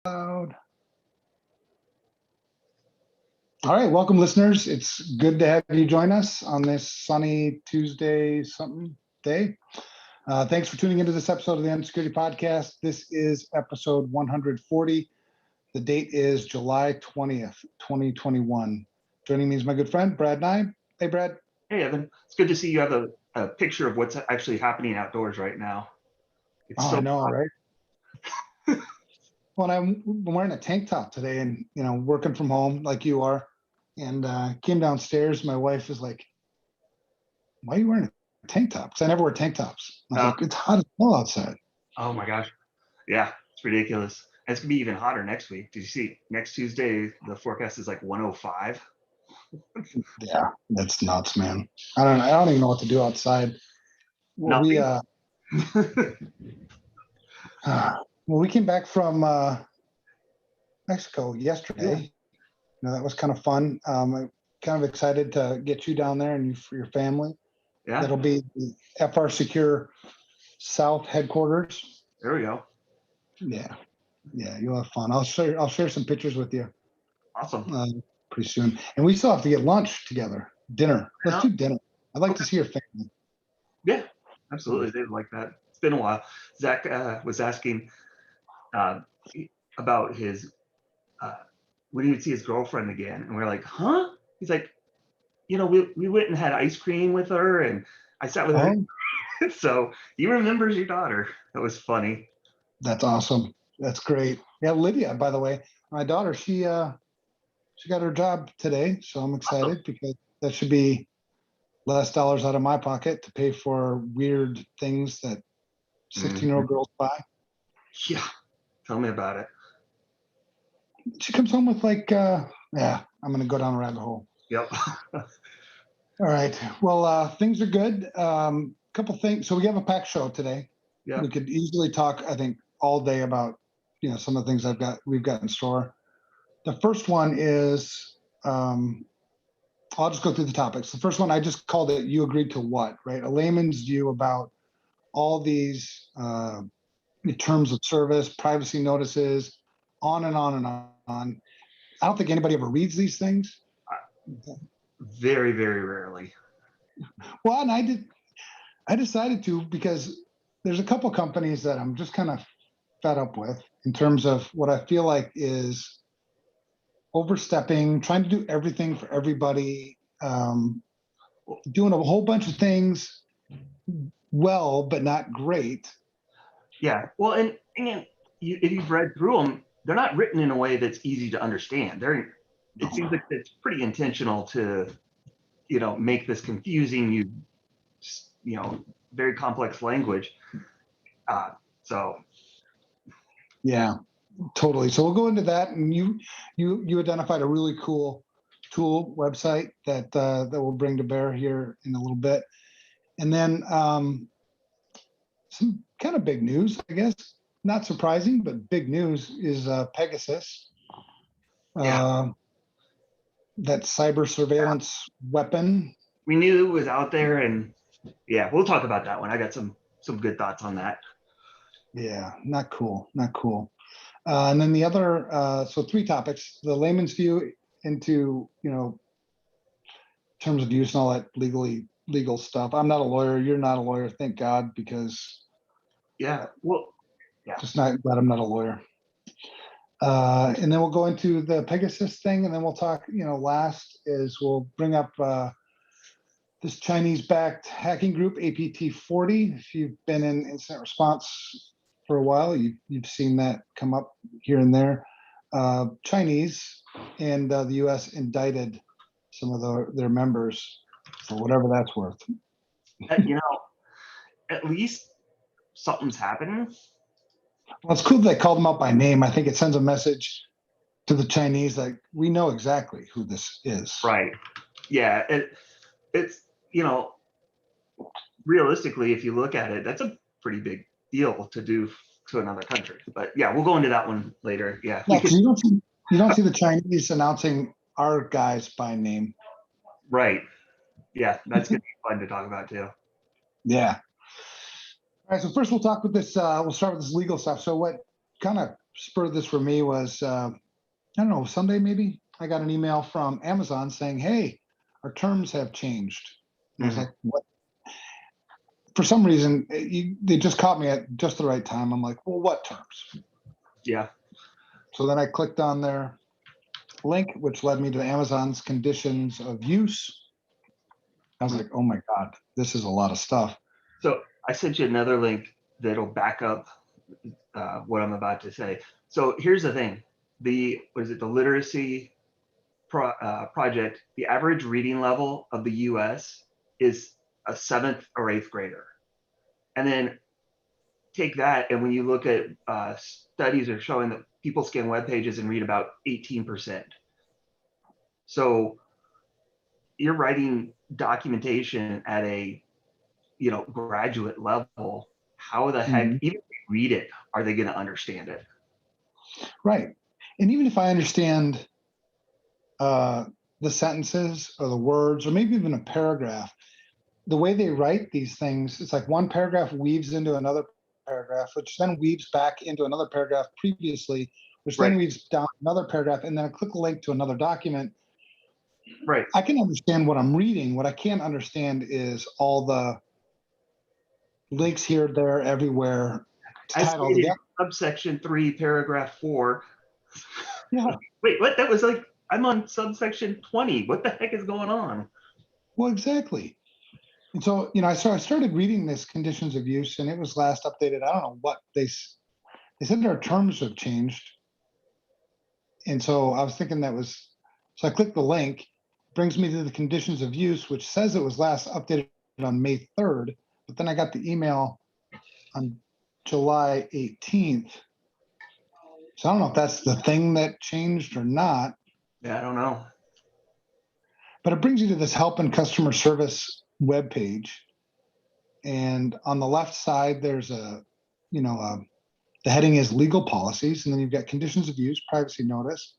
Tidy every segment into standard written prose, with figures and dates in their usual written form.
All right, welcome listeners. It's good to have you join us on this sunny Tuesday something day. Thanks for tuning into this episode of the Unsecurity Podcast. This is episode 140. The date is July 20th, 2021. Joining me is my good friend, Brad Nye. Hey, Brad. Hey, Evan. It's good to see you have a picture of what's actually happening outdoors right now. It's I know, hot. Right? Well, I'm wearing a tank top today and, working from home like you are. And came downstairs. My wife is like, why are you wearing a tank top? Because I never wear tank tops. I was like, it's hot as hell outside. Oh, my gosh. Yeah, it's ridiculous. And it's going to be even hotter next week. Did you see next Tuesday, the forecast is like 105? Yeah, that's nuts, man. I don't even know what to do outside. Well, we came back from Mexico yesterday. That was kind of fun. I'm kind of excited to get you down there and for your family. Yeah. That'll be the FRSecure South headquarters. There we go. Yeah, you'll have fun. I'll share some pictures with you. Awesome. Pretty soon, and we still have to get lunch together, dinner. Let's do dinner. I'd like to see your family. Yeah, absolutely. They'd like that. It's been a while. Zach was asking about his when he would see his girlfriend again, and we're like, huh? He's like, we went and had ice cream with her, and I sat with her. So he remembers your daughter. That was funny. That's awesome. That's great. Yeah, Lydia, by the way, my daughter, she got her job today, so I'm excited because that should be less dollars out of my pocket to pay for weird things that 16-year-old girls buy. Yeah, tell me about it. She comes home with I'm going to go down a rabbit hole. Yep. All right. Well, things are good. Couple things. So we have a packed show today. Yeah. We could easily talk, I think, all day about, some of the things we've got in store. The first one is, I'll just go through the topics. The first one, I just called it, you agreed to what, right? A layman's view about all these terms of service, privacy notices, on and on and on. I don't think anybody ever reads these things. Very, very rarely. Well, and I decided to because there's a couple companies that I'm just kind of fed up with in terms of what I feel like is overstepping, trying to do everything for everybody, doing a whole bunch of things well, but not great. Yeah. Well, and if you've read through them, they're not written in a way that's easy to understand. It seems like it's pretty intentional to, make this confusing, very complex language. Yeah, totally. So we'll go into that, and you identified a really cool tool website that we'll bring to bear here in a little bit, and then some kind of big news, I guess. Not surprising, but big news is Pegasus. That cyber surveillance weapon. We knew it was out there, and we'll talk about that one. I got some good thoughts on that. Yeah, not cool. And then the other, so three topics: the layman's view into terms of use and all that legal stuff. I'm not a lawyer. You're not a lawyer, thank God, because just not glad I'm not a lawyer. And then we'll go into the Pegasus thing, and then we'll talk. Last is we'll bring up this Chinese-backed hacking group, APT40. If you've been in incident response for a while, you've seen that come up here and there. Chinese and the U.S. indicted some of their members for whatever that's worth. At least something's happening. Well, it's cool that they called them out by name. I think it sends a message to the Chinese that we know exactly who this is. Right. Yeah. It's realistically, if you look at it, that's a pretty big deal to do to another country. But we'll go into that one later. Yeah. No, you don't see the Chinese announcing our guys by name. Right. Yeah, that's gonna be fun to talk about too. Yeah. All right. So first, we'll talk with this. We'll start with this legal stuff. So, what kind of spurred this for me was, I don't know, Sunday maybe, I got an email from Amazon saying, hey, our terms have changed. And I was like, what? For some reason, they just caught me at just the right time. I'm like, well, what terms? Yeah. So then I clicked on their link, which led me to Amazon's conditions of use. I was like, oh my God, this is a lot of stuff. So I sent you another link that'll back up what I'm about to say. So here's the thing. The literacy project, the average reading level of the US is a 7th or 8th grader. And then take that, and when you look at studies are showing that people scan web pages and read about 18%. So you're writing documentation at a graduate level. How the heck, even if they read it, are they going to understand it? Right. And even if I understand the sentences or the words, or maybe even a paragraph, the way they write these things, it's like one paragraph weaves into another paragraph, which then weaves back into another paragraph previously, which then weaves down another paragraph, and then I click a link to another document. Right. I can understand what I'm reading. What I can't understand is all the links here, there, everywhere. I stated subsection 3, paragraph 4. Yeah. Wait, what? That was like, I'm on subsection 20. What the heck is going on? Well, exactly. And so, I started reading this conditions of use, and it was last updated. I don't know what they said our terms have changed. And so I was thinking so I clicked the link, brings me to the conditions of use, which says it was last updated on May 3rd, but then I got the email on July 18th. So I don't know if that's the thing that changed or not. Yeah, I don't know. But it brings you to this help and customer service webpage. And on the left side, there's the heading is legal policies. And then you've got conditions of use, privacy notice,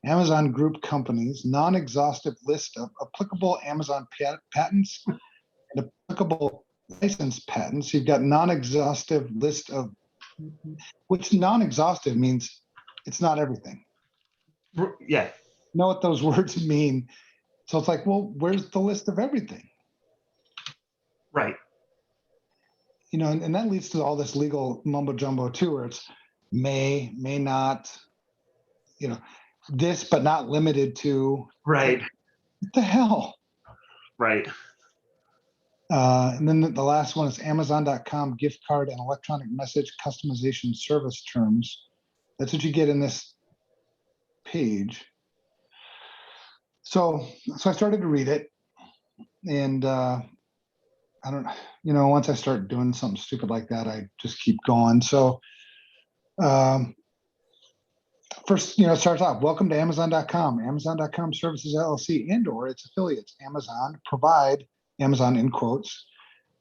Amazon group companies, non-exhaustive list of applicable Amazon patents and applicable licensed patents. You've got non-exhaustive list of, which non-exhaustive means it's not everything. Yeah. You know what those words mean? So it's like, well, where's the list of everything? Right. And that leads to all this legal mumbo jumbo too, where it's may not, this, but not limited to. Right. What the hell? Right. And then the last one is Amazon.com gift card and electronic message customization service terms. That's what you get in this page. So I started to read it, and I don't, once I start doing something stupid like that, I just keep going. So first, it starts off, welcome to Amazon.com. Amazon.com Services LLC and or its affiliates, Amazon in quotes,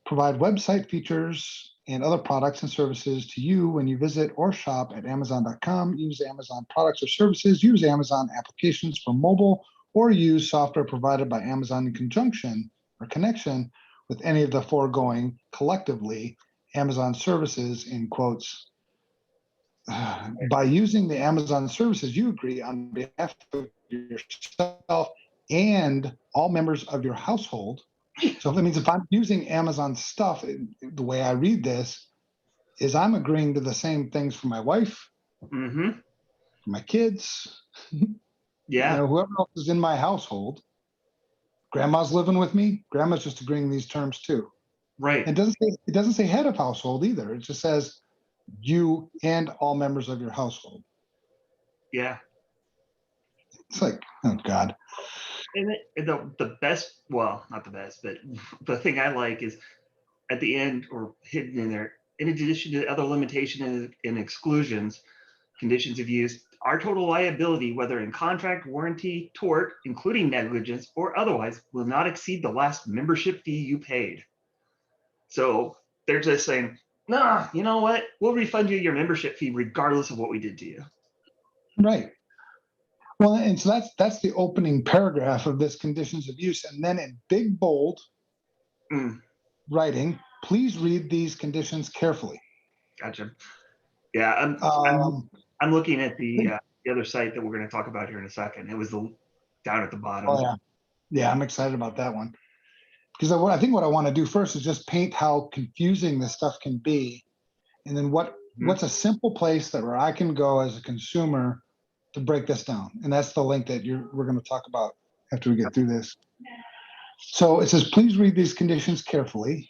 provide website features and other products and services to you when you visit or shop at Amazon.com. Use Amazon products or services, use Amazon applications for mobile, or use software provided by Amazon in conjunction or connection with any of the foregoing collectively Amazon services in quotes. By using the Amazon services, you agree on behalf of yourself and all members of your household. So that means if I'm using Amazon stuff, the way I read this is I'm agreeing to the same things for my wife, for my kids, whoever else is in my household. Grandma's living with me. Grandma's just agreeing these terms too. Right. It doesn't say head of household either. It just says you and all members of your household. Yeah. It's like, oh God. And the best, well, not the best, but the thing I like is at the end, or hidden in there, in addition to other limitations and exclusions, conditions of use, our total liability, whether in contract, warranty, tort, including negligence or otherwise, will not exceed the last membership fee you paid. So they're just saying, nah, you know what? We'll refund you your membership fee regardless of what we did to you. Right. Well, and so that's the opening paragraph of this conditions of use. And then in big bold writing, please read these conditions carefully. Gotcha. Yeah, I'm looking at the other site that we're going to talk about here in a second. It was down at the bottom. Oh yeah, yeah. I'm excited about that one because I think what I want to do first is just paint how confusing this stuff can be, and then what's a simple place where I can go as a consumer to break this down, and that's the link that we're going to talk about after we get through this. So it says, please read these conditions carefully.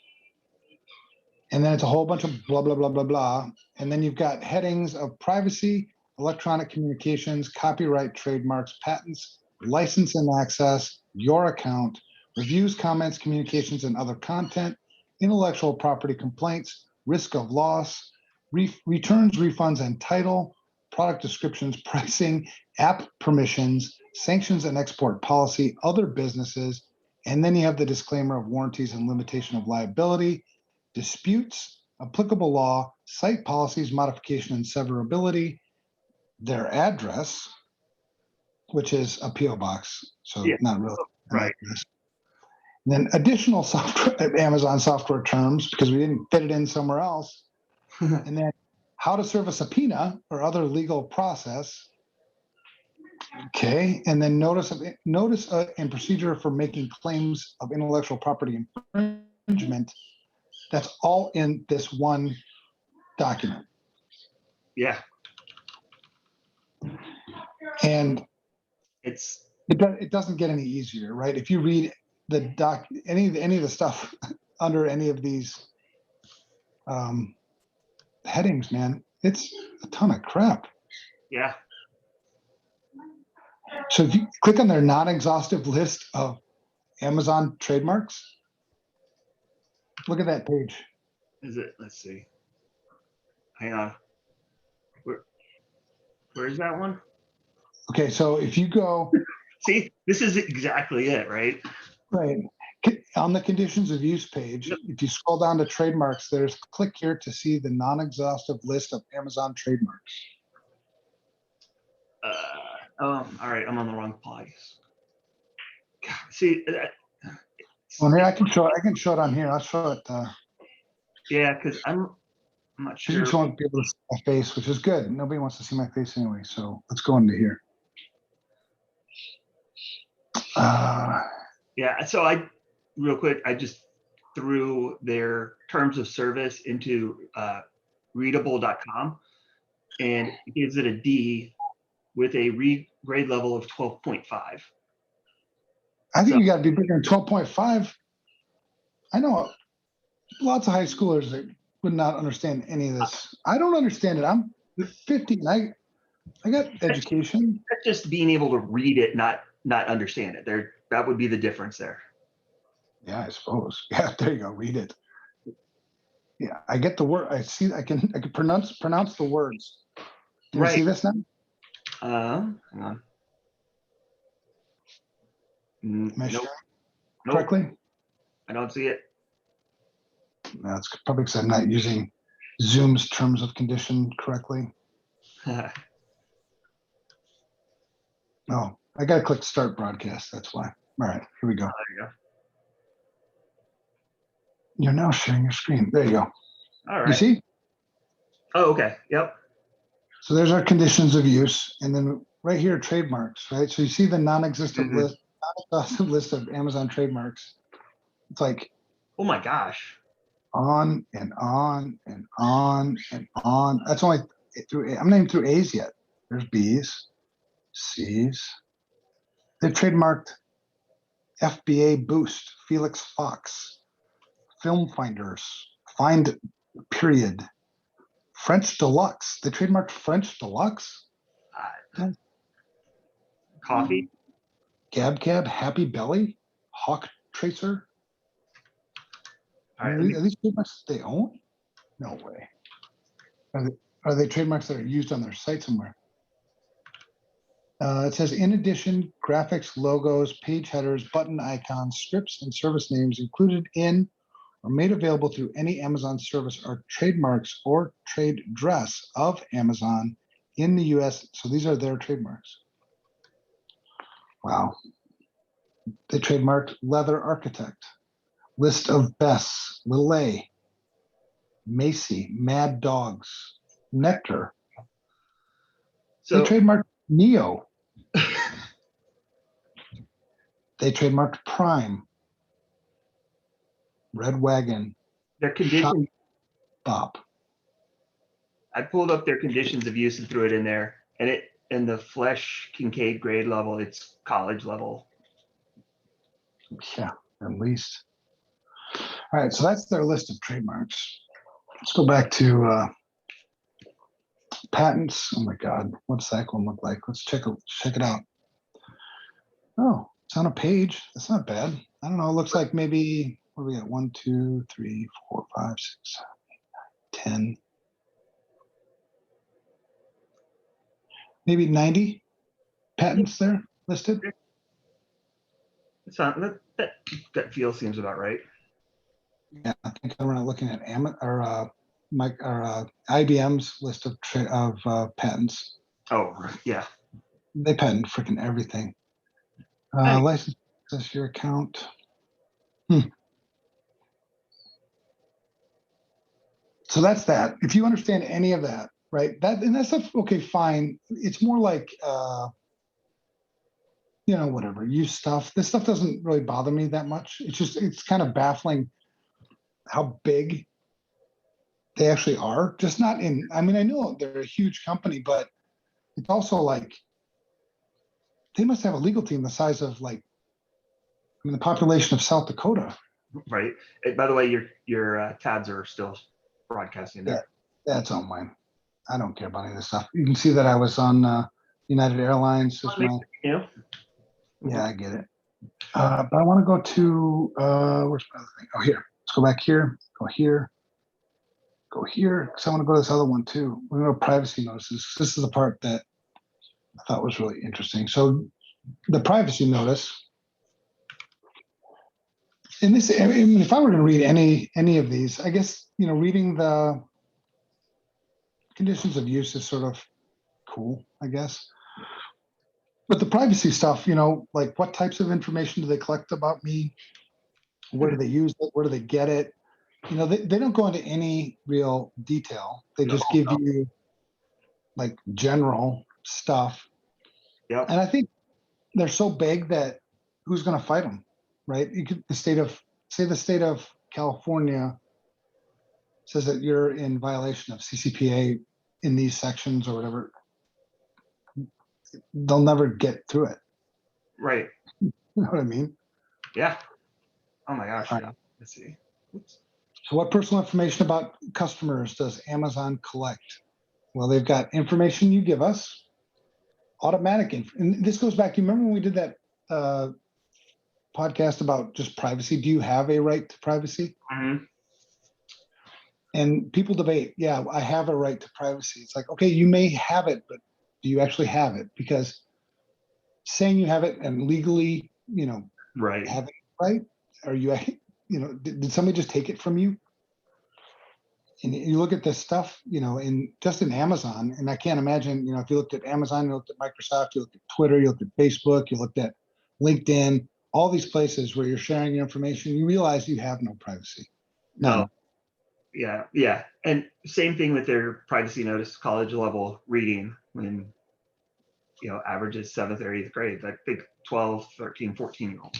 And then it's a whole bunch of blah, blah, blah, blah, blah. And then you've got headings of privacy, electronic communications, copyright, trademarks, patents, license and access, your account, reviews, comments, communications, and other content, intellectual property complaints, risk of loss, returns, refunds, and title, product descriptions, pricing, app permissions, sanctions and export policy, other businesses, and then you have the disclaimer of warranties and limitation of liability, disputes, applicable law, site policies, modification and severability, their address, which is a PO box, so not really an address. And then additional software, Amazon software terms, because we didn't fit it in somewhere else. And then how to serve a subpoena or other legal process. Okay, and then notice and procedure for making claims of intellectual property infringement. That's all in this one document. Yeah. And it doesn't get any easier, right? If you read the any of the stuff under any of these headings, man, it's a ton of crap. Yeah. So if you click on their non-exhaustive list of Amazon trademarks, look at that page. Is it? Let's see. Hang on. Where is that one? Okay, so if you go, see, this is exactly it, right? Right. On the conditions of use page, if you scroll down to trademarks, there's click here to see the non-exhaustive list of Amazon trademarks. All right, I'm on the wrong place. God, see, well, here I can show it on here. I'll show it. Yeah, because I'm not sure. You just want to be able to see my face, which is good. Nobody wants to see my face anyway. So let's go into here. Yeah, so real quick, I just threw their terms of service into readable.com, and it gives it a D with a read grade level of 12.5. I think you got to be bigger than 12.5. I know lots of high schoolers that would not understand any of this. I don't understand it. I'm 50 and I got education. That's just being able to read it, not understand it. That would be the difference there. Yeah, I suppose. Yeah, there you go. Read it. Yeah, I get the word. I see. I can pronounce the words. Can you see this now? Hang on. Nope. Correctly? I don't see it. No, it's probably because I'm not using Zoom's terms of condition correctly. No, I got to click start broadcast. That's why. All right, here we go. There you go. You're now sharing your screen. There you go. All right. You see? Oh, okay. Yep. So there's our conditions of use, and then right here, trademarks. Right. So you see the non-exhaustive list of Amazon trademarks. It's like, oh my gosh, on and on and on and on. That's only through. I'm not even through A's yet. There's B's, C's. They've trademarked FBA Boost, Felix Fox, Film Finders, Find Period, French Deluxe. They trademarked French Deluxe. Coffee. Gab Cab, Happy Belly, Hawk Tracer. Are these trademarks they own? No way. Are they trademarks that are used on their site somewhere? It says, in addition, graphics, logos, page headers, button icons, scripts, and service names included in or made available through any Amazon service are trademarks or trade dress of Amazon in the US. So these are their trademarks. Wow. They trademarked Leather Architect, List of Bests, Little A, Macy, Mad Dogs, Nectar, They So trademarked Neo. They trademarked Prime, Red Wagon, their Shop conditions, Bop. I pulled up their conditions of use and threw it in there, and in the Flesh Kincaid grade level, it's college level. Yeah, at least. All right, so that's their list of trademarks. Let's go back to patents. Oh my God, what's that one look like? Let's check it out. Oh, it's on a page. That's not bad. I don't know. It looks like maybe, what do we got? 1, 2, 3, 4, 5, 6, 7, 8, 9, 10. Maybe 90 patents there listed. It's not, that feel seems about right. Yeah, I think we're not looking at IBM's list of patents. Oh, yeah. They patent freaking everything. Nice. License access your account. So that's that. If you understand any of that, right? That stuff, okay, fine. It's more like whatever, use stuff. This stuff doesn't really bother me that much. It's kind of baffling how big they actually are. Just not in, I mean, I know they're a huge company, but it's also like they must have a legal team the size of the population of South Dakota. Right. By the way, your tabs are still broadcasting there. Yeah, that's all mine. I don't care about any of this stuff. You can see that I was on United Airlines. Yeah, I get it. But I want to go to where's my other thing? Oh, here. Let's go back here. Go here. Go here. Because I want to go to this other one too. We're going to go privacy notices. This is the part that I thought was really interesting. So the privacy notice. And this, I mean, if I were going to read any of these, I guess reading the conditions of use is sort of cool, I guess. But the privacy stuff, like what types of information do they collect about me? Where do they use it? Where do they get it? They don't go into any real detail. They just give you like general stuff. Yeah. And I think they're so big that who's going to fight them, right? The state of California says that you're in violation of CCPA in these sections or whatever. They'll never get through it. Right. You know what I mean? Yeah. Oh my gosh. Right. Yeah. Let's see. Oops. So what personal information about customers does Amazon collect? Well, they've got information you give us, automatic and this goes back. You remember when we did that podcast about just privacy? Do you have a right to privacy? Mm-hmm. And people debate, yeah, I have a right to privacy. It's like, okay, you may have it, but do you actually have it? Because saying you have it and legally, Right. have it right, are you, did somebody just take it from you? And you look at this stuff, in Amazon, and I can't imagine, if you looked at Amazon, you looked at Microsoft, you looked at Twitter, you looked at Facebook, you looked at LinkedIn, all these places where you're sharing your information, you realize you have no privacy. None. No. Yeah. Yeah. And same thing with their privacy notice, college level reading when, average is 7th or 8th grade, I think 12, 13, 14-year-olds.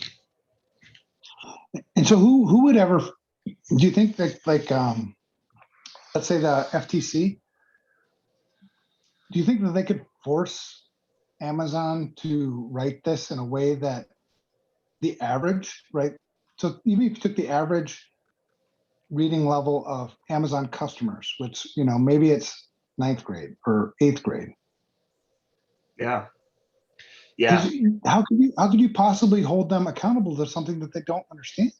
And so who would ever, do you think that let's say the FTC, do you think that they could force Amazon to write this in a way that the average, right? So even if you took the average reading level of Amazon customers, which, maybe it's 9th grade or 8th grade. Yeah. Yeah. How could you possibly hold them accountable to something that they don't understand?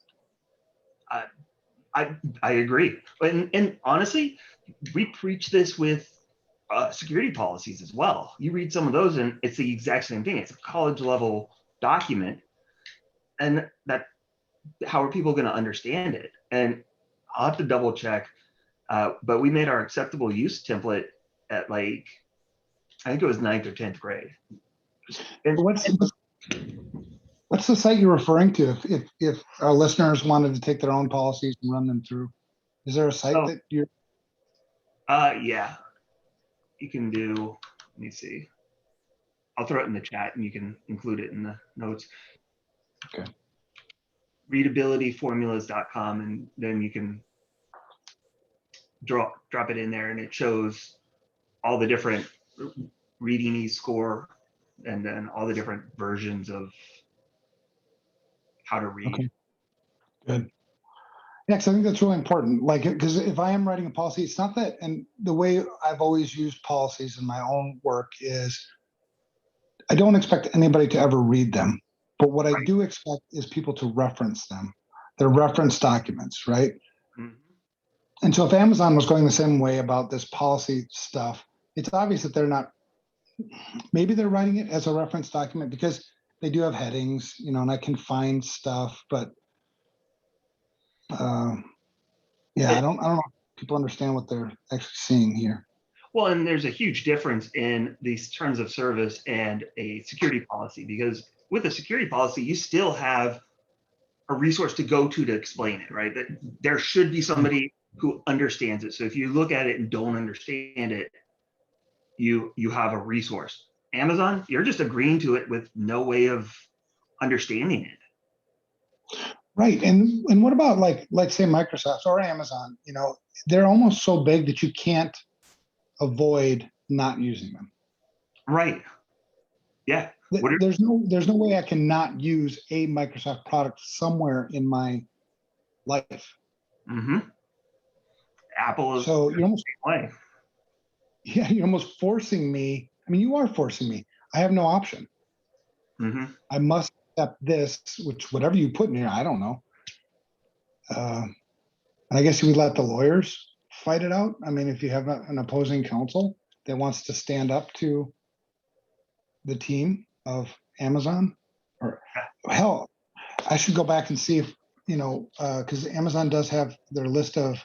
I agree. And honestly, we preach this with security policies as well. You read some of those and it's the exact same thing. It's a college level document. And how are people going to understand it? And I'll have to double check. But we made our acceptable use template at I think it was 9th or 10th grade. And What's the site you're referring to? If our listeners wanted to take their own policies and run them through, is there a site that you're? Yeah, you can do. Let me see. I'll throw it in the chat and you can include it in the notes. Okay. Readabilityformulas.com, and then you can drop it in there, and it shows all the different reading ease score and then all the different versions of how to read. Okay. Good. Yeah, because I think that's really important. Like, because if I am writing a policy, it's not that, and the way I've always used policies in my own work is I don't expect anybody to ever read them. But what I do expect is people to reference them. They're reference documents, right? Mhm. And so if Amazon was going the same way about this policy stuff, it's obvious that they're not, maybe they're writing it as a reference document because they do have headings, you know, and I can find stuff, but yeah, I don't know if people understand what they're actually seeing here. Well, and there's a huge difference in these terms of service and a security policy, because with a security policy, you still have a resource to go to explain it, right? That there should be somebody who understands it. So if you look at it and don't understand it, you have a resource. Amazon, you're just agreeing to it with no way of understanding it. Right. And what about like say Microsoft or Amazon, you know, they're almost so big that you can't avoid not using them. Right. Yeah. There's no way I can not use a Microsoft product somewhere in my life. Mm-hmm. Apple is so you're almost way. Yeah, you're almost forcing me. I mean, you are forcing me. I have no option. Mm-hmm. I must accept this, which whatever you put in here, I don't know. And I guess you would let the lawyers fight it out. I mean, if you have an opposing counsel that wants to stand up to the team of Amazon, or hell, I should go back and see if, you know, because Amazon does have their list of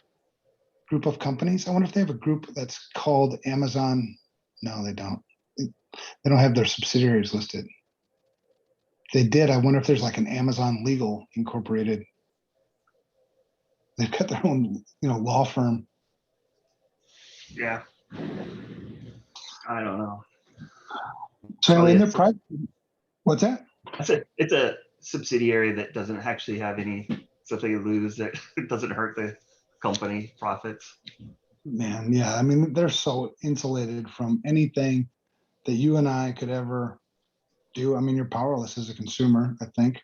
group of companies. I wonder if they have a group that's called Amazon. No, they don't. They don't have their subsidiaries listed. If they did, I wonder if there's like an Amazon Legal Incorporated. They've got their own, you know, law firm. Yeah. I don't know. So anyway, in their private, what's that? It's a subsidiary that doesn't actually have any stuff they lose, that it doesn't hurt the company profits. Man, yeah. I mean, they're so insulated from anything that you and I could ever do. I mean, you're powerless as a consumer, I think,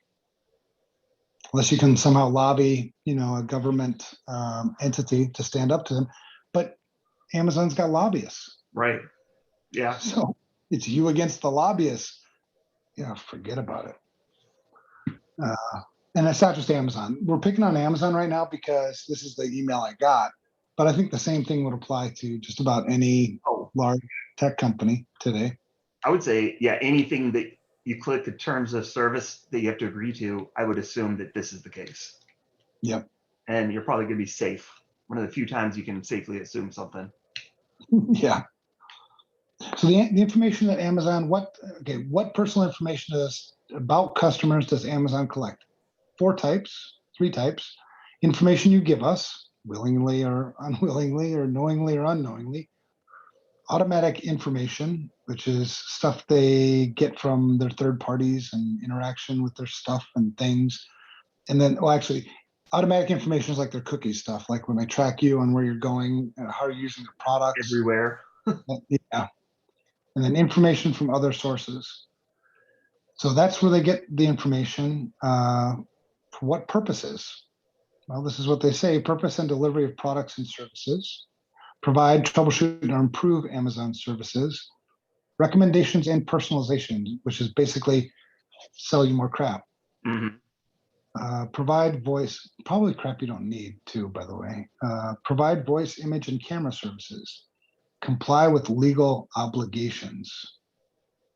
unless you can somehow lobby, you know, a government entity to stand up to them. But Amazon's got lobbyists. Right. Yeah. So it's you against the lobbyists. Yeah, forget about it. And it's not just Amazon. We're picking on Amazon right now because this is the email I got. But I think the same thing would apply to just about any large tech company today. I would say, yeah, anything that you click the terms of service that you have to agree to, I would assume that this is the case. Yep. And you're probably going to be safe. One of the few times you can safely assume something. Yeah. So the information that Amazon, what personal information about customers does Amazon collect? 3 types. Information you give us, willingly or unwillingly, or knowingly or unknowingly. Automatic information, which is stuff they get from their third parties and interaction with their stuff and things. And then, well, actually, automatic information is like their cookie stuff, like when they track you on where you're going, how you're using their products. Everywhere. Yeah. And then information from other sources. So that's where they get the information. For what purposes? Well, this is what they say: purpose and delivery of products and services, provide, troubleshoot, or improve Amazon services, recommendations and personalization, which is basically sell you more crap. Mm-hmm. Provide voice, probably crap you don't need too, by the way. Provide voice, image, and camera services. Comply with legal obligations.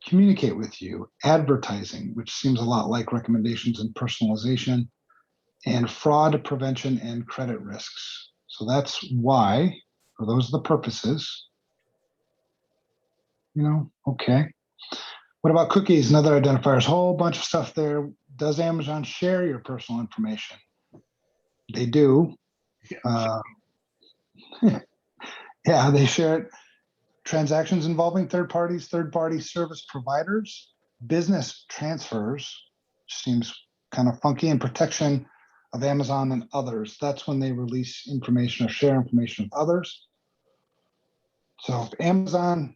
Communicate with you. Advertising, which seems a lot like recommendations and personalization. And fraud prevention and credit risks. So that's why, or those are the purposes. You know, okay. What about cookies and other identifiers? Whole bunch of stuff there. Does Amazon share your personal information? They do. Yeah, they share it. transactions involving third-party service providers, business transfers, seems kind of funky, and protection of Amazon and others. That's when they release information or share information with others. So if Amazon,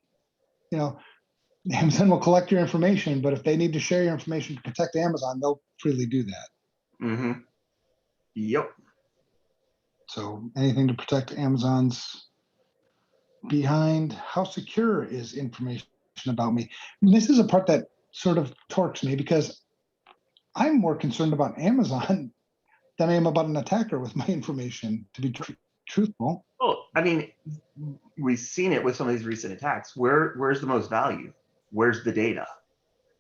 Amazon will collect your information, but if they need to share your information to protect Amazon, they'll freely do that. Mm-hmm. Yep. So anything to protect Amazon's behind. How secure is information about me? And this is a part that sort of torques me, because I'm more concerned about Amazon than I am about an attacker with my information, to be truthful. Well, I mean, we've seen it with some of these recent attacks. Where's the most value? Where's the data,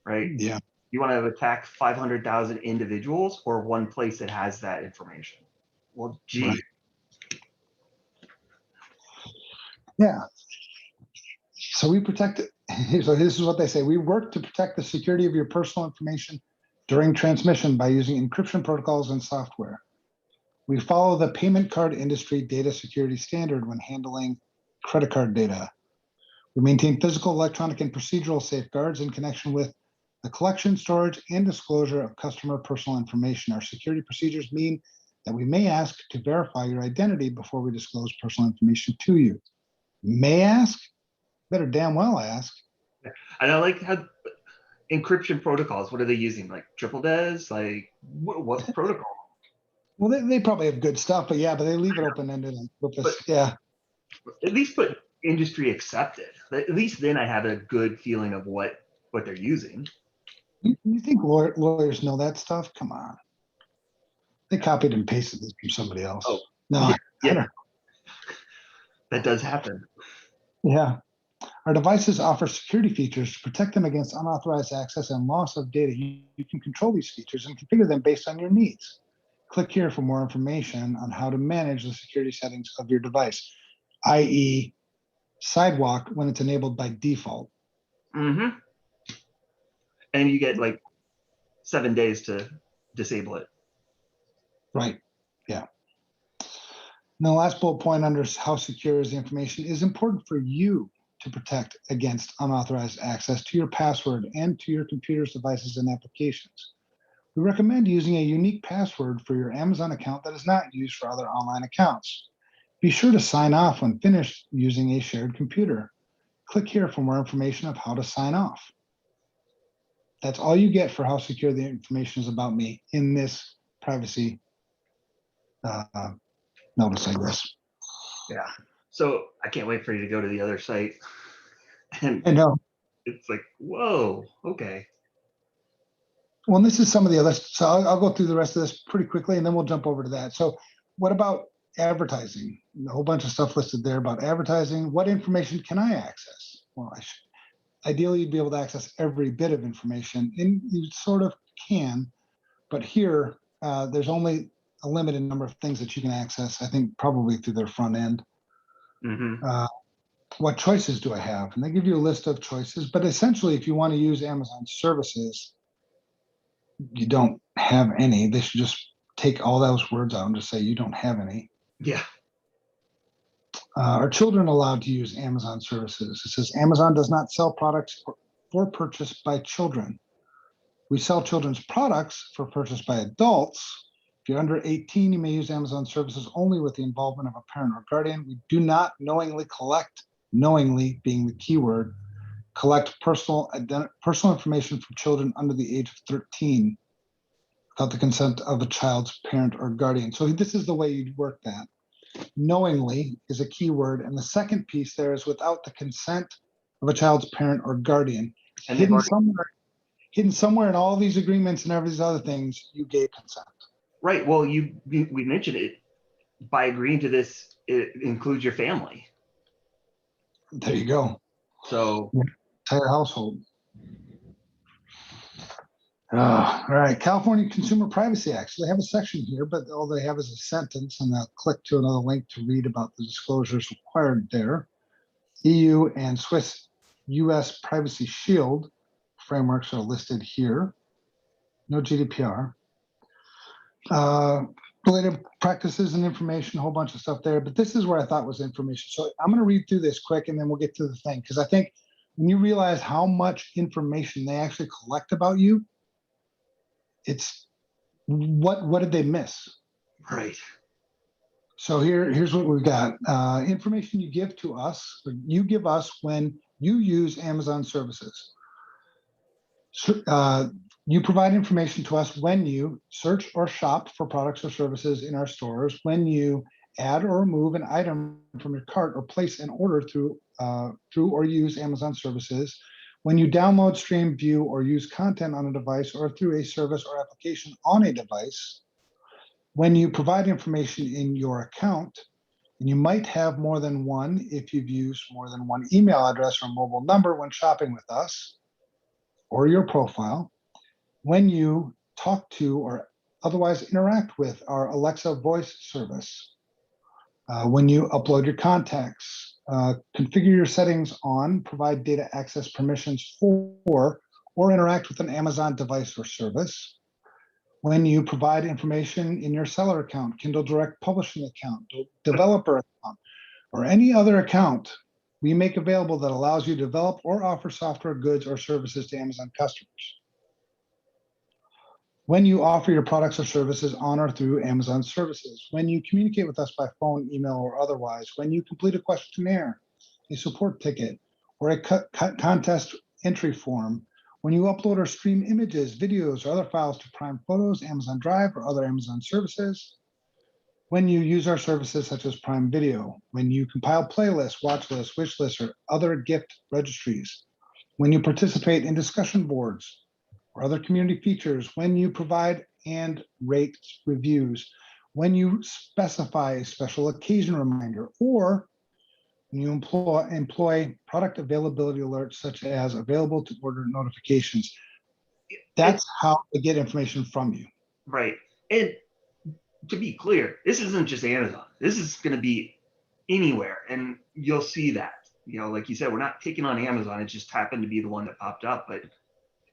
right? Yeah. You want to attack 500,000 individuals or one place that has that information? Well, gee. Right. Yeah. So we protect it. So this is what they say. We work to protect the security of your personal information during transmission by using encryption protocols and software. We follow the payment card industry data security standard when handling credit card data. We maintain physical, electronic, and procedural safeguards in connection with the collection, storage, and disclosure of customer personal information. Our security procedures mean that we may ask to verify your identity before we disclose personal information to you. May ask? Better damn well ask. And I like how encryption protocols, what are they using? Like triple DES? Like what protocol? Well, they probably have good stuff, but they leave it open-ended on purpose. Yeah. At least put industry accepted. At least then I have a good feeling of what they're using. You think lawyers know that stuff? Come on. They copied and pasted this from somebody else. Oh, no. Yeah. That does happen. Yeah. Our devices offer security features to protect them against unauthorized access and loss of data. You can control these features and configure them based on your needs. Click here for more information on how to manage the security settings of your device, i.e. Sidewalk when it's enabled by default. Mm-hmm. And you get like 7 days to disable it. Right. Yeah. And the last bullet point under how secure is the information is important for you to protect against unauthorized access to your password and to your computer's devices and applications. We recommend using a unique password for your Amazon account that is not used for other online accounts. Be sure to sign off when finished using a shared computer. Click here for more information of how to sign off. That's all you get for how secure the information is about me in this privacy notice, I guess. Yeah. So I can't wait for you to go to the other site. And I know. It's like, whoa, okay. Well, this is some of the other, so I'll go through the rest of this pretty quickly and then we'll jump over to that. So what about advertising? A whole bunch of stuff listed there about advertising. What information can I access? Well, ideally you'd be able to access every bit of information, and you sort of can, but here there's only a limited number of things that you can access, I think probably through their front end. Mm-hmm. What choices do I have? And they give you a list of choices, but essentially if you want to use Amazon services, you don't have any. They should just take all those words out and just say you don't have any. Yeah. Are children allowed to use Amazon services? It says Amazon does not sell products for purchase by children. We sell children's products for purchase by adults. If you're under 18, you may use Amazon services only with the involvement of a parent or guardian. We do not knowingly collect, knowingly being the key word, collect personal information from children under the age of 13 without the consent of a child's parent or guardian. So this is the way you'd work that. Knowingly is a key word, and the second piece there is without the consent of a child's parent or guardian. And hidden somewhere in all these agreements and every these other things, you gave consent. Right. Well, we mentioned it. By agreeing to this, it includes your family. There you go. So entire household. All right, California Consumer Privacy Act. So they have a section here, but all they have is a sentence, and I'll click to another link to read about the disclosures required there. EU and Swiss US Privacy Shield frameworks are listed here. No GDPR. related practices and information, a whole bunch of stuff there. But this is where I thought was information. So I'm going to read through this quick, and then we'll get to the thing, because I think when you realize how much information they actually collect about you, it's what did they miss? Right. So here's what we've got. Information you give to us, or you give us when you use Amazon services. You provide information to us when you search or shop for products or services in our stores, when you add or remove an item from your cart or place an order through or use Amazon services, when you download, stream, view, or use content on a device or through a service or application on a device, when you provide information in your account, and you might have more than one if you've used more than one email address or mobile number when shopping with us or your profile, when you talk to or otherwise interact with our Alexa voice service, when you upload your contacts, configure your settings on, provide data access permissions for, or interact with an Amazon device or service, when you provide information in your seller account, Kindle Direct Publishing account, developer account, or any other account we make available that allows you to develop or offer software, goods, or services to Amazon customers. When you offer your products or services on or through Amazon services, when you communicate with us by phone, email, or otherwise, when you complete a questionnaire, a support ticket, or a contest entry form, when you upload or stream images, videos, or other files to Prime Photos, Amazon Drive, or other Amazon services, when you use our services such as Prime Video, when you compile playlists, watch lists, wish lists, or other gift registries, when you participate in discussion boards or other community features, when you provide and rate reviews, when you specify a special occasion reminder, or when you employ product availability alerts such as available to order notifications. That's how they get information from you. Right. And to be clear, this isn't just Amazon. This is going to be anywhere, and you'll see that. Like you said, we're not picking on Amazon. It just happened to be the one that popped up, but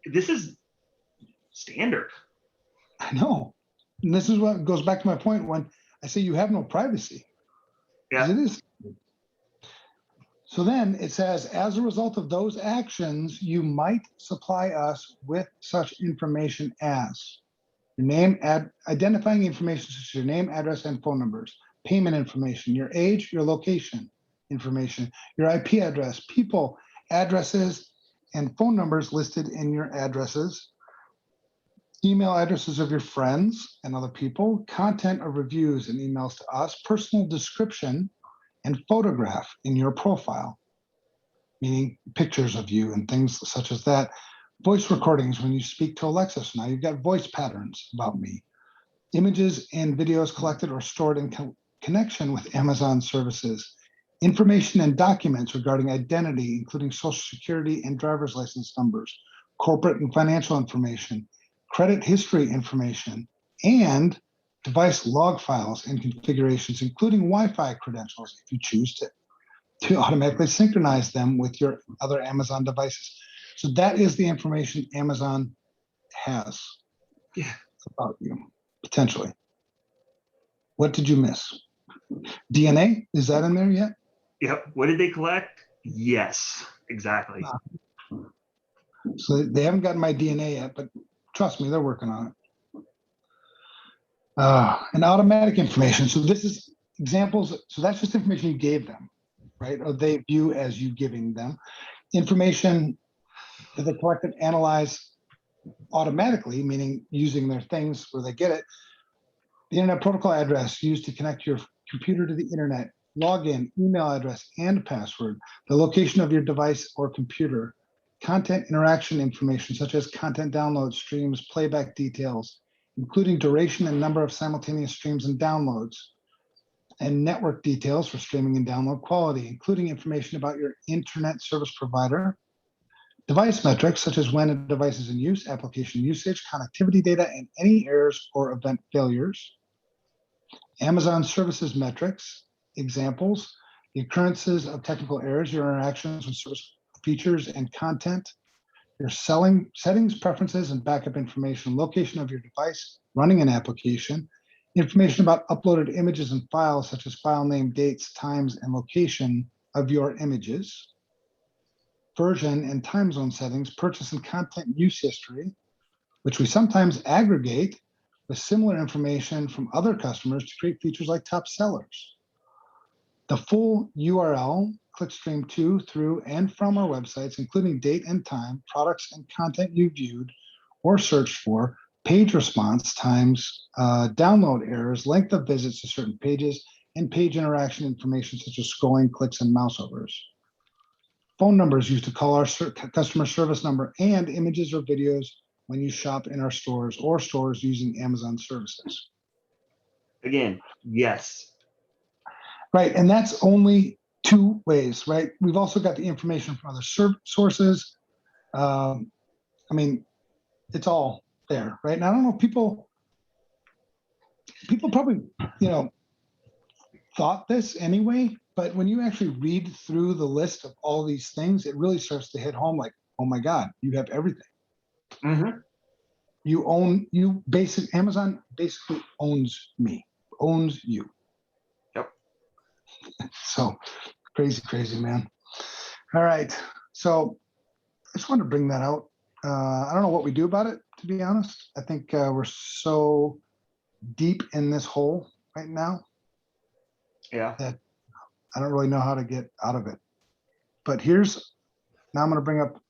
this is standard. I know. And this is what goes back to my point when I say you have no privacy. Yeah. It is. So then it says, as a result of those actions, you might supply us with such information as your name, identifying information such as your name, address, and phone numbers, payment information, your age, your location information, your IP address, people, addresses, and phone numbers listed in your addresses, email addresses of your friends and other people, content of reviews and emails to us, personal description, and photograph in your profile, meaning pictures of you and things such as that. Voice recordings when you speak to Alexa. So now you've got voice patterns about me. Images and videos collected or stored in connection with Amazon services. Information and documents regarding identity, including Social Security and driver's license numbers, corporate and financial information, credit history information, and device log files and configurations, including Wi-Fi credentials if you choose to automatically synchronize them with your other Amazon devices. So that is the information Amazon has about you, potentially. What did you miss? DNA, is that in there yet? Yep. What did they collect? Yes, exactly. So they haven't gotten my DNA yet, but trust me, they're working on it. And automatic information. So this is examples. So that's just information you gave them, right? Or they view as you giving them. Information that they collect and analyze automatically, meaning using their things where they get it. The internet protocol address used to connect your computer to the internet, login, email address, and password, the location of your device or computer, content interaction information such as content downloads, streams, playback details, including duration and number of simultaneous streams and downloads, and network details for streaming and download quality, including information about your internet service provider, device metrics such as when a device is in use, application usage, connectivity data, and any errors or event failures, Amazon services metrics, examples, the occurrences of technical errors, your interactions with service features and content, your settings, preferences, and backup information, location of your device, running an application, information about uploaded images and files, such as file name, dates, times, and location of your images, version and time zone settings, purchase and content use history, which we sometimes aggregate with similar information from other customers to create features like top sellers. The full URL, clickstream to, through, and from our websites, including date and time, products and content you viewed or searched for, page response times, download errors, length of visits to certain pages, and page interaction information such as scrolling, clicks, and mouse overs. Phone numbers used to call our customer service number, and images or videos when you shop in our stores or stores using Amazon services. Again, yes. Right, and that's only 2 ways, right? We've also got the information from other sources. I mean, it's all there, right? And I don't know, people probably, thought this anyway, but when you actually read through the list of all these things, it really starts to hit home like, oh my God, you have everything. Mm-hmm. Amazon basically owns me, owns you. Yep. So crazy, man. All right. So I just wanted to bring that out. I don't know what we do about it, to be honest. I think we're so deep in this hole right now. Yeah. That I don't really know how to get out of it. But now I'm going to bring up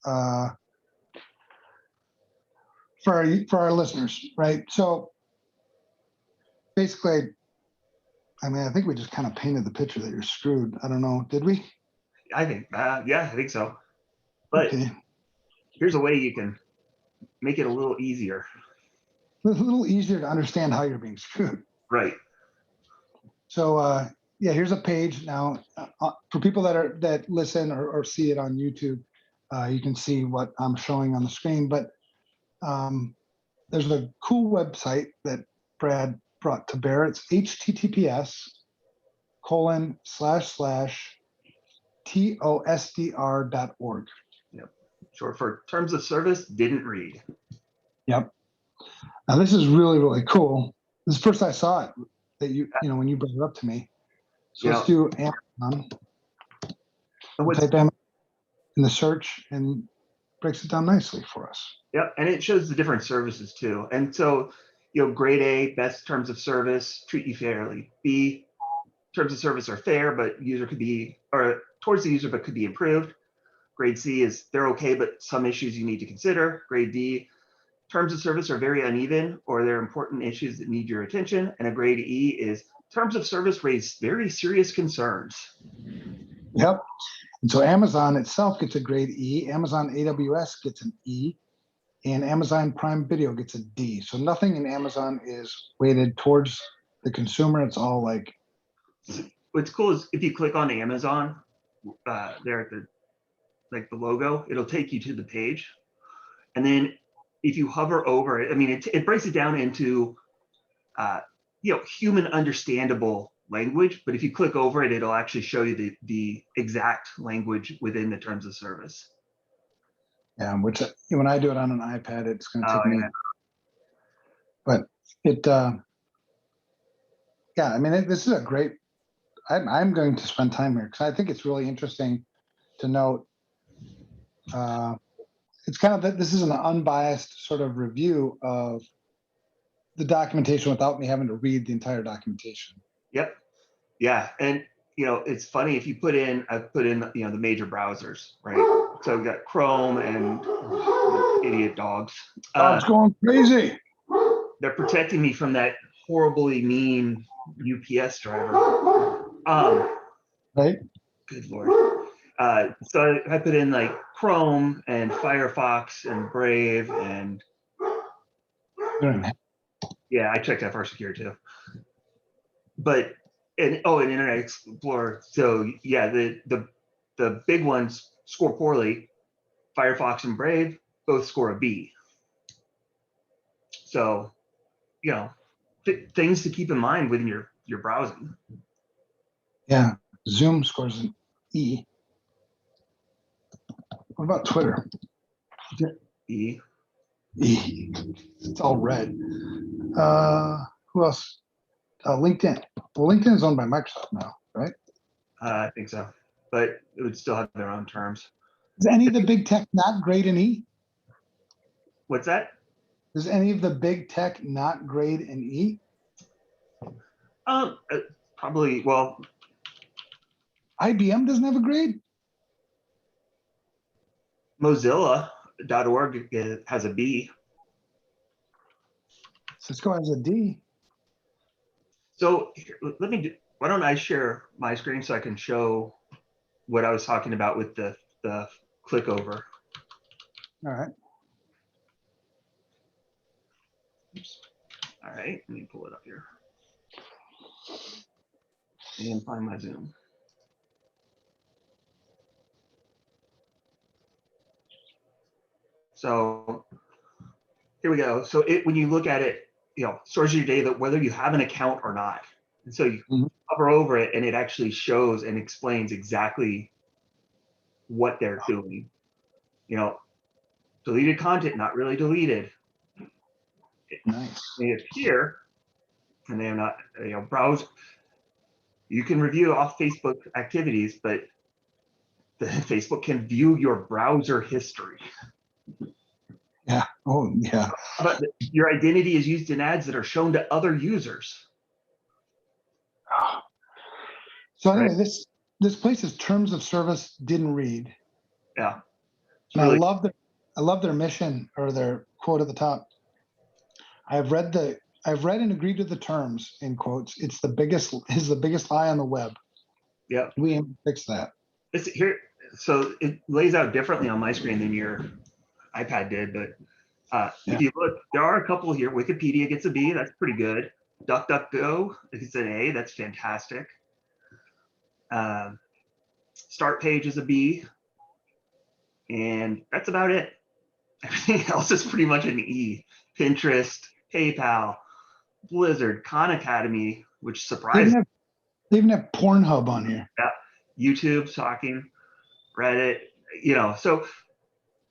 for our listeners, right? So basically, I think we just kind of painted the picture that you're screwed. I don't know. Did we? I think, I think so. But okay. Here's a way you can make it a little easier. It's a little easier to understand how you're being screwed. Right. So, here's a page now for people that listen or see it on YouTube. You can see what I'm showing on the screen, but there's a cool website that Brad brought to bear. It's https://tosdr.org. Yep. Short for Terms of Service Didn't Read. Yep. Now this is really, really cool. This is the first I saw it that when you brought it up to me. So let's do Amazon. Type Amazon in the search and breaks it down nicely for us. Yep, and it shows the different services too. And so, grade A, best terms of service, treat you fairly. B, terms of service are fair, but towards the user, but could be improved. Grade C is they're okay, but some issues you need to consider. Grade D, terms of service are very uneven, or there are important issues that need your attention. And a grade E is terms of service raise very serious concerns. Yep. And so Amazon itself gets a grade E, Amazon AWS gets an E, and Amazon Prime Video gets a D. So nothing in Amazon is weighted towards the consumer. It's all like. What's cool is if you click on Amazon, there at the logo, it'll take you to the page. And then if you hover over it, it breaks it down into, human understandable language, but if you click over it, it'll actually show you the exact language within the terms of service. Yeah, which when I do it on an iPad, it's going to take me. Yeah. But it, this is a great. I'm going to spend time here because I think it's really interesting to note. It's kind of that this is an unbiased sort of review of the documentation without me having to read the entire documentation. Yep. Yeah, and it's funny if you put in the major browsers, right? So we've got Chrome and idiot dogs. Dog's going crazy. They're protecting me from that horribly mean UPS driver. Right. Good Lord. So I put in Chrome and Firefox and Brave and yeah, I checked FRSecure too. But and Internet Explorer. So yeah, the big ones score poorly. Firefox and Brave both score a B. So, things to keep in mind when you're browsing. Yeah, Zoom scores an E. What about Twitter? E. E. It's all red. Who else? LinkedIn. Well, LinkedIn is owned by Microsoft now, right? I think so, but it would still have their own terms. Is any of the big tech not grade in E? What's that? Is any of the big tech not grade in E? Probably. Well, IBM doesn't have a grade? Mozilla.org has a B. Cisco has a D. So here, why don't I share my screen so I can show what I was talking about with the click over. All right. Oops. All right, let me pull it up here and find my Zoom. So here we go. So when you look at it, stores your data whether you have an account or not. And so you hover over it and it actually shows and explains exactly what they're doing. Deleted content, not really deleted. Nice. They appear and they are not, browse. You can review off Facebook activities, but Facebook can view your browser history. Yeah. Oh, yeah. But your identity is used in ads that are shown to other users. So anyway, this place's terms of service didn't read. Yeah. And really, I love their mission or their quote at the top. I've read and agreed to the terms, in quotes. Is the biggest lie on the web. Yeah. We aim to fix that. It's here. So it lays out differently on my screen than your iPad did, but if you look, there are a couple here. Wikipedia gets a B, that's pretty good. DuckDuckGo, it's an A, that's fantastic. Start Page is a B, and that's about it. Everything else is pretty much an E. Pinterest, PayPal, Blizzard, Khan Academy, which surprised me. They even have Pornhub on here. Yeah, YouTube talking, Reddit, so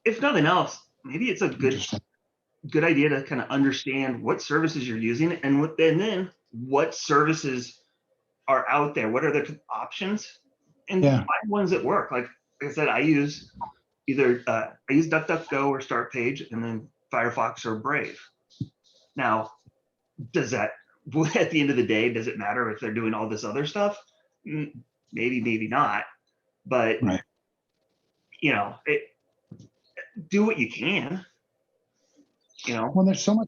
if nothing else, maybe it's a good idea to kind of understand what services you're using and then what services are out there. What are the options? And find ones that work. Like I said, I use either DuckDuckGo or Start Page, and then Firefox or Brave. Now, does that, at the end of the day, does it matter if they're doing all this other stuff? Maybe, maybe not. But do what you can. When there's so much,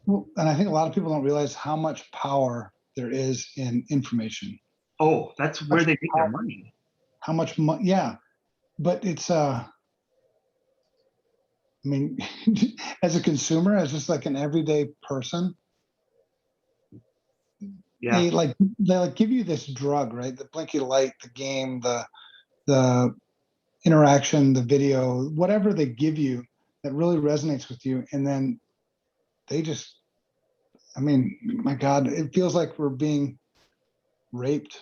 and I think a lot of people don't realize how much power there is in information. Oh, that's where they make their money. How much money? Yeah, but it's I mean, as a consumer, as just like an everyday person, they give you this drug, right? The blinky light, the game, the interaction, the video, whatever they give you that really resonates with you, and then they just, I mean, my God, it feels like we're being raped.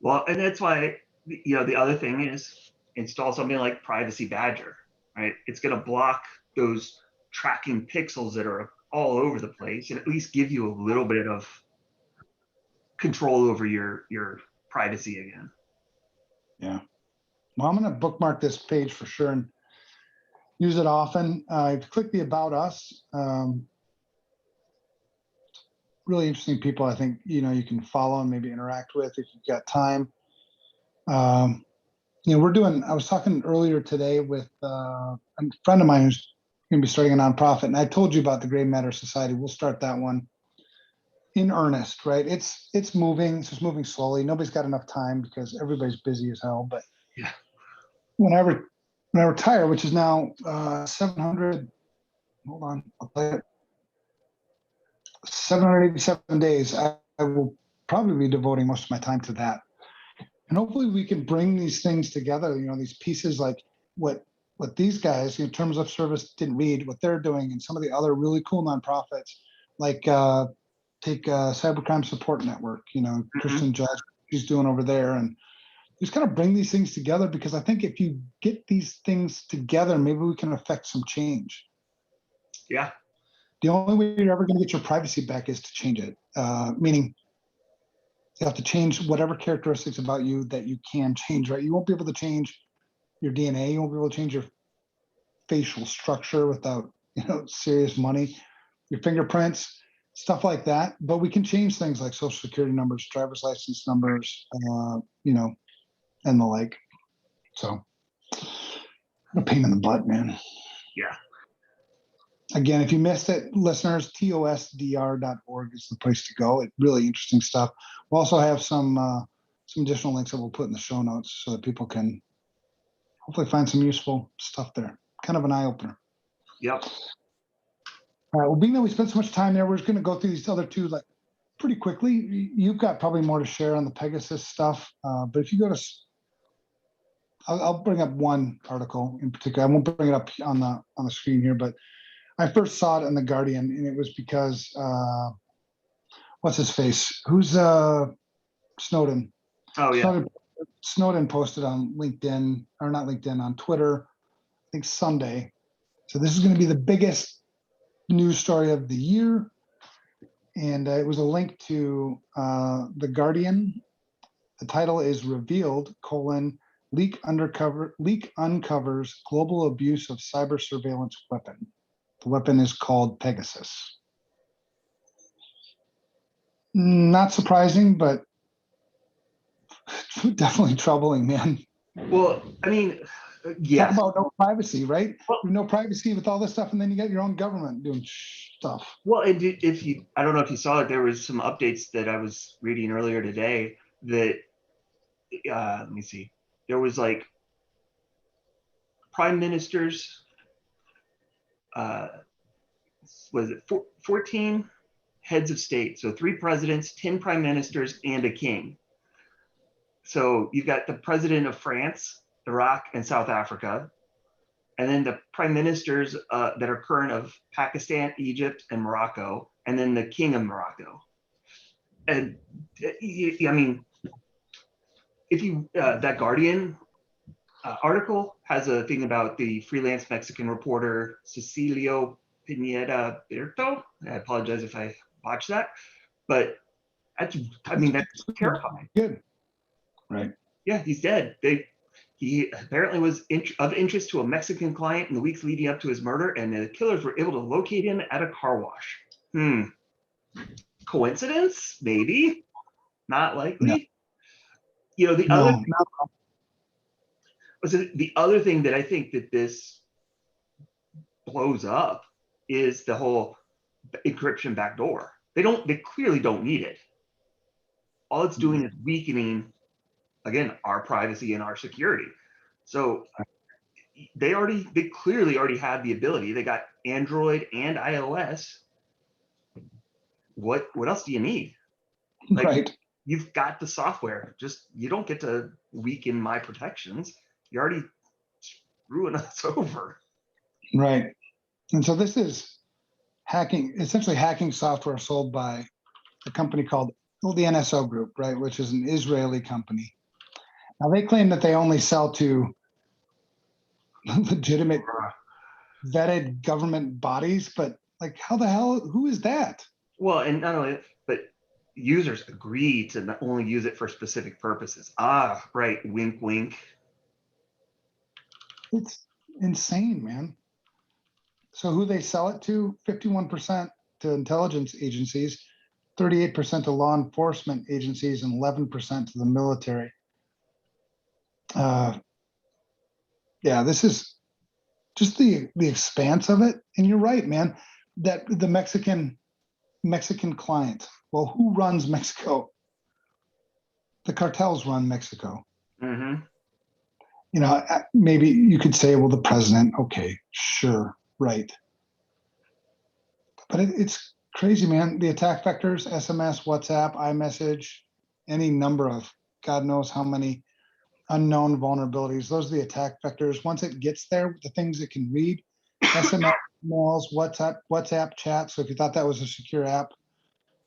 Well, and that's why, the other thing is install something like Privacy Badger, right? It's going to block those tracking pixels that are all over the place and at least give you a little bit of control over your privacy again. Yeah. Well, I'm going to bookmark this page for sure and use it often. Click the About Us. Really interesting people, I think, you can follow and maybe interact with if you've got time. I was talking earlier today with a friend of mine who's going to be starting a nonprofit, and I told you about the Gray Matter Society. We'll start that one in earnest, right? It's moving. It's just moving slowly. Nobody's got enough time because everybody's busy as hell. But yeah, when I retire, which is now 700, hold on, I'll tell you, 787 days, I will probably be devoting most of my time to that. And hopefully we can bring these things together, these pieces like what these guys, in terms of service, didn't read, what they're doing, and some of the other really cool nonprofits, like take Cybercrime Support Network, Kristen Judge, she's doing over there, and just kind of bring these things together, because I think if you get these things together, maybe we can affect some change. Yeah. The only way you're ever going to get your privacy back is to change it. Meaning you have to change whatever characteristics about you that you can change, right? You won't be able to change your DNA. You won't be able to change your facial structure without, serious money, your fingerprints, stuff like that. But we can change things like social security numbers, driver's license numbers, and the like. So a pain in the butt, man. Yeah. Again, if you missed it, listeners, tosdr.org is the place to go. It's really interesting stuff. We'll also have some additional links that we'll put in the show notes so that people can hopefully find some useful stuff there. Kind of an eye opener. Yep. All right. Well, being that we spent so much time there, we're just going to go through these other two like pretty quickly. You've got probably more to share on the Pegasus stuff, but if you go to, I'll bring up one article in particular. I won't bring it up on the screen here, but I first saw it in the Guardian, and it was because what's his face? Who's Snowden? Oh yeah. Snowden posted on LinkedIn, or not LinkedIn, on Twitter, I think Sunday. So this is going to be the biggest news story of the year, and it was a link to the Guardian. The title is "Revealed: Leak uncovers global abuse of cyber surveillance weapon." The weapon is called Pegasus. Not surprising, but definitely troubling, man. Well, I mean, yeah. Talk about no privacy, right? Well, No privacy with all this stuff, and then you got your own government doing stuff. Well, and I don't know if you saw it, there was some updates that I was reading earlier today that, let me see, there was like prime ministers, was it 14 heads of state? So 3 presidents, 10 prime ministers, and a king. So you've got the president of France, Iraq, and South Africa, and then the prime ministers that are current of Pakistan, Egypt, and Morocco, and then the king of Morocco. And I mean, if you that Guardian article has a thing about the freelance Mexican reporter Cecilio Pineda Berto. I apologize if I botched that, but that's terrifying. Good, right? Yeah, he's dead. He apparently was of interest to a Mexican client in the weeks leading up to his murder, and the killers were able to locate him at a car wash. Coincidence? Maybe. Not likely. No. The other thing that I think that this blows up is the whole encryption backdoor. They clearly don't need it. All it's doing is weakening, again, our privacy and our security. So they clearly already have the ability. They got Android and iOS. What else do you need? Right. You've got the software. Just, you don't get to weaken my protections. You're already screwing us over. Right. And so this is essentially hacking software sold by a company called the NSO Group, right, which is an Israeli company. Now they claim that they only sell to legitimate vetted government bodies, but like, how the hell, who is that? Well, and not only, but users agree to not only use it for specific purposes. Right, wink, wink. It's insane, man. So who they sell it to? 51% to intelligence agencies, 38% to law enforcement agencies, and 11% to the military. This is just the expanse of it. And you're right, man, that the Mexican client. Well, who runs Mexico? The cartels run Mexico. Mm-hmm. Maybe you could say, well, the president. Okay, sure, right. But it's crazy, man. The attack vectors: SMS, WhatsApp, iMessage, any number of God knows how many unknown vulnerabilities. Those are the attack vectors. Once it gets there, the things it can read: SMS, emails, WhatsApp chat. So if you thought that was a secure app,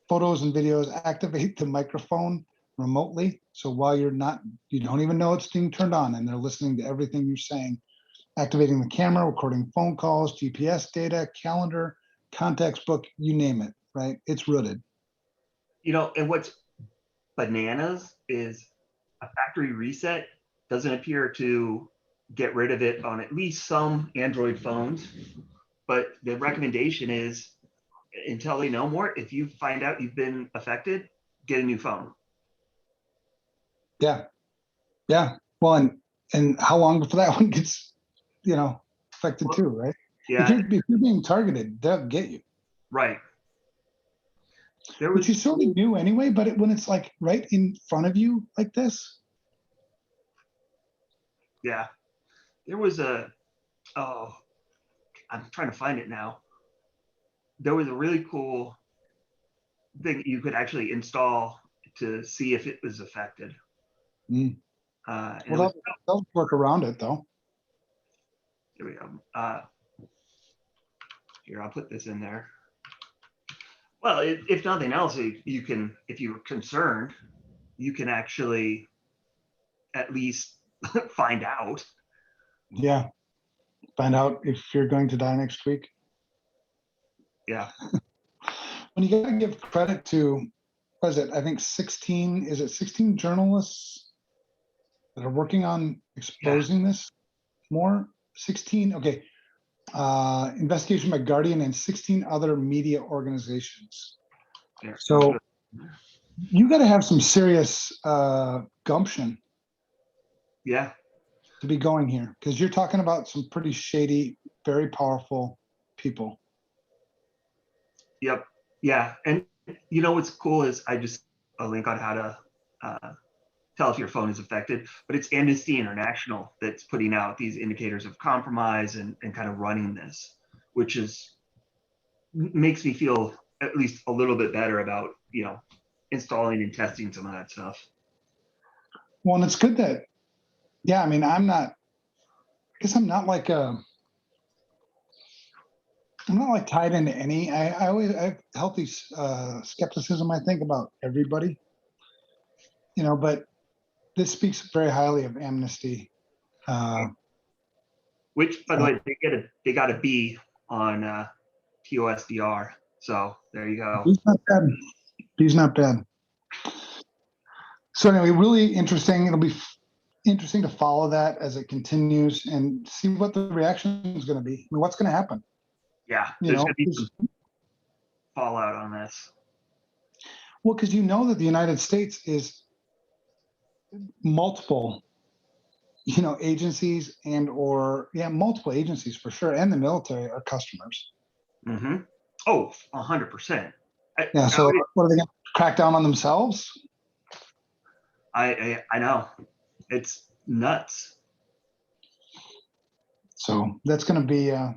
photos and videos, activate the microphone remotely. So while you don't even know it's being turned on, and they're listening to everything you're saying. Activating the camera, recording phone calls, GPS data, calendar, contacts book, you name it, right? It's rooted. And what's bananas is a factory reset doesn't appear to get rid of it on at least some Android phones. But the recommendation is, until they know more, if you find out you've been affected, get a new phone. Yeah. Well, and how long before that one gets, affected too, right? Yeah. If you're being targeted, they'll get you. Right. Which you sort of knew anyway, but when it's like right in front of you like this. Yeah. There was I'm trying to find it now. There was a really cool thing you could actually install to see if it was affected. Well, they'll work around it though. Here we go. Here, I'll put this in there. Well, if nothing else, you can, if you're concerned, you can actually at least find out. Yeah. Find out if you're going to die next week. Yeah. When you got to give credit to, what is it? I think 16 journalists that are working on exposing this more? 16, okay. Investigation by Guardian and 16 other media organizations. Yeah. So you got to have some serious gumption. Yeah. To be going here, because you're talking about some pretty shady, very powerful people. Yep. Yeah. And what's cool is I just a link on how to tell if your phone is affected, but it's Amnesty International that's putting out these indicators of compromise and kind of running this, which makes me feel at least a little bit better about, installing and testing some of that stuff. Well, and it's good that, I mean, I'm not tied into any. I always have healthy skepticism, I think, about everybody, but this speaks very highly of Amnesty. Which, by the way, they got a B on TOSDR. So there you go. He's not bad. So anyway, really interesting. It'll be interesting to follow that as it continues and see what the reaction is going to be. I mean, what's going to happen? Yeah, there's going to be some fallout on this. Well, because that the United States is multiple, agencies multiple agencies for sure, and the military are customers. Mm-hmm. Oh, 100%. Yeah. So what are they going to crack down on themselves? I know. It's nuts. So that's going to be, it'll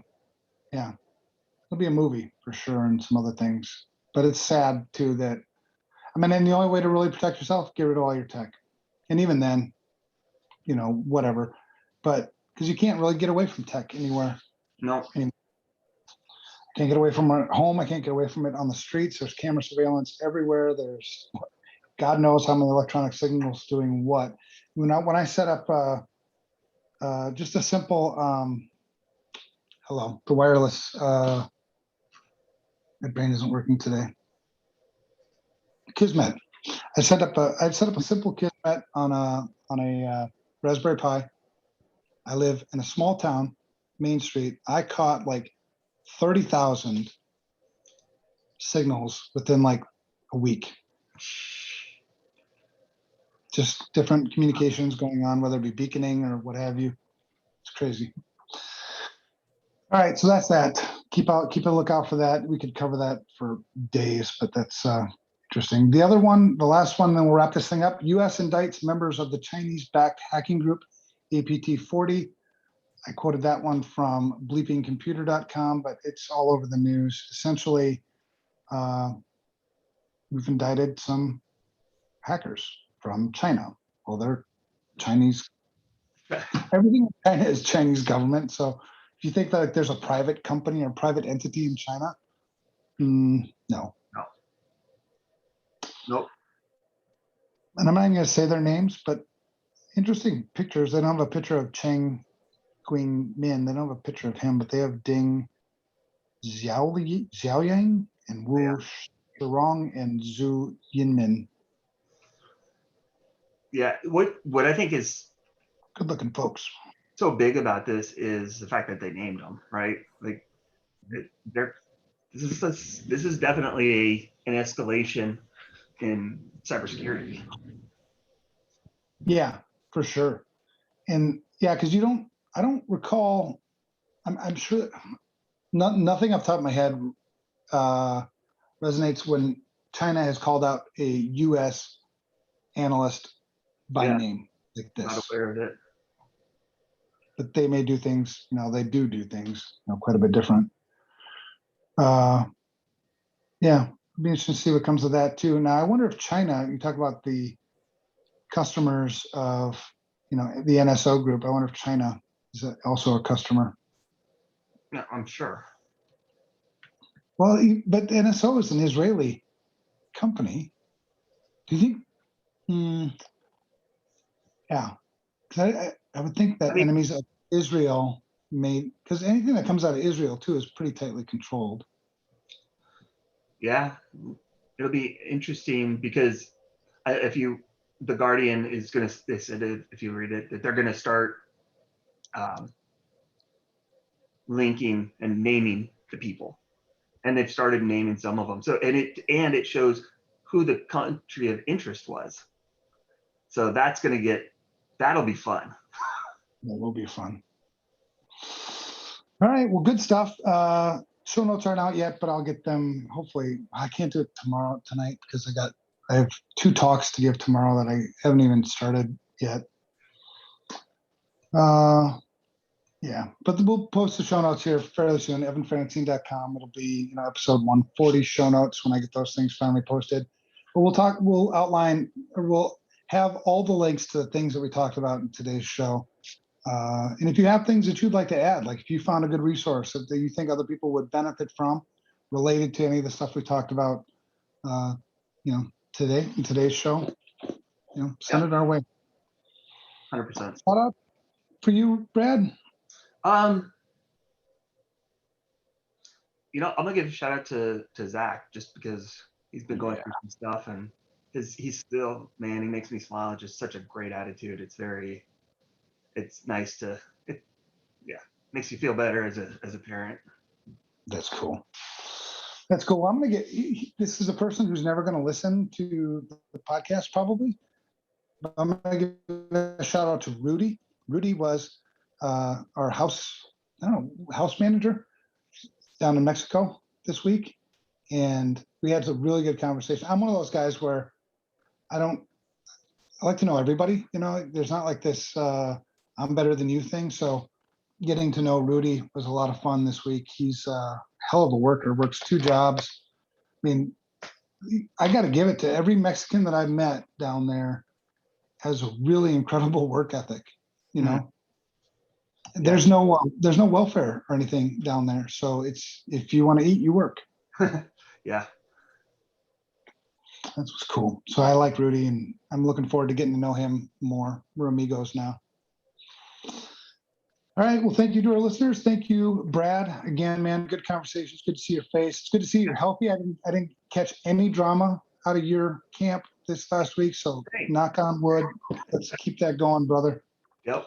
be a movie for sure, and some other things. But it's sad too that, and the only way to really protect yourself, get rid of all your tech, and even then, whatever. But because you can't really get away from tech anywhere. No. Can't get away from it at home. I can't get away from it on the streets. There's camera surveillance everywhere. There's God knows how many electronic signals doing what. When I set up just a simple the wireless. My brain isn't working today. Kismet. I'd set up a simple Kismet on a Raspberry Pi. I live in a small town, Main Street. I caught like 30,000 signals within like a week. Just different communications going on, whether it be beaconing or what have you. It's crazy. All right, so that's that. Keep a lookout for that. We could cover that for days, but that's interesting. The last one, then we'll wrap this thing up. U.S. indicts members of the Chinese-backed hacking group APT40. I quoted that one from bleepingcomputer.com, but it's all over the news. Essentially, we've indicted some hackers from China. Well, they're Chinese. Everything in China is Chinese government. So if you think that there's a private company or private entity in China, no. Nope. And I'm not going to say their names, but interesting pictures. They don't have a picture of Cheng Guing Min. They don't have a picture of him, but they have Ding Xiaoyang and Wu Shirong and Zhu Yinmin. Yeah, what I think is Good looking folks. so big about this is the fact that they named them, right? Like, this is definitely an escalation in cybersecurity. Yeah, for sure. And yeah, because I don't recall. I'm sure nothing off the top of my head resonates when China has called out a U.S. analyst by name like this. Not aware of it. But they may do things, they do things, quite a bit different. Yeah, it'd be interesting to see what comes of that too. Now, I wonder if China, you talk about the customers of, the NSO group. I wonder if China is also a customer. Yeah, I'm sure. Well, but NSO is an Israeli company. Do you think? Yeah, because I would think that enemies of Israel because anything that comes out of Israel too is pretty tightly controlled. Yeah, it'll be interesting because the Guardian is going to, they said if you read it, that they're going to start linking and naming the people, and they've started naming some of them. So and it shows who the country of interest was. So that'll be fun. That will be fun. All right, well, good stuff. Show notes aren't out yet, but I'll get them. Hopefully, I can't do it tonight because I have 2 talks to give tomorrow that I haven't even started yet. Yeah, but we'll post the show notes here fairly soon. evanfrancine.com. It'll be episode 140 show notes when I get those things finally posted. But we'll outline, or we'll have all the links to the things that we talked about in today's show. And if you have things that you'd like to add, like if you found a good resource that you think other people would benefit from related to any of the stuff we talked about, today in today's show, send it our way. 100%. Shout out for you, Brad. I'm gonna give a shout out to Zach just because he's been going through some stuff, and he's still, man, he makes me smile. Just such a great attitude. It's nice to, makes you feel better as a parent. That's cool. That's cool. I'm going to this is a person who's never going to listen to the podcast probably, but I'm going to give a shout out to Rudy. Rudy was our house manager down in Mexico this week. And we had a really good conversation. I'm one of those guys where I like to know everybody, there's not like this, I'm better than you thing. So getting to know Rudy was a lot of fun this week. He's a hell of a worker, works 2 jobs. I mean, I got to give it to every Mexican that I've met down there has a really incredible work ethic. There's no welfare or anything down there. So it's, if you want to eat, you work. Yeah. That's what's cool. So I like Rudy, and I'm looking forward to getting to know him more. We're amigos now. All right. Well, thank you to our listeners. Thank you, Brad. Again, man, good conversation. It's good to see your face. It's good to see you're healthy. I didn't catch any drama out of your camp this last week. So knock on wood. Let's keep that going, brother. Yep.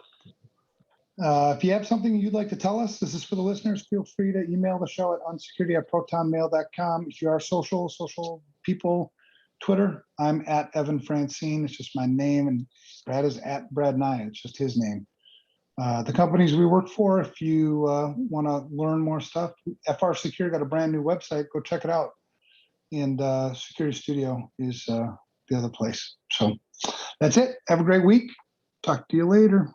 If you have something you'd like to tell us, this is for the listeners. Feel free to email the show at unsecurity@protonmail.com. If you are social people, Twitter, I'm at Evan Francine. It's just my name, and Brad is at Brad Nye. It's just his name. The companies we work for, if you want to learn more stuff, FRSecure got a brand new website. Go check it out. And Security Studio is the other place. So that's it. Have a great week. Talk to you later.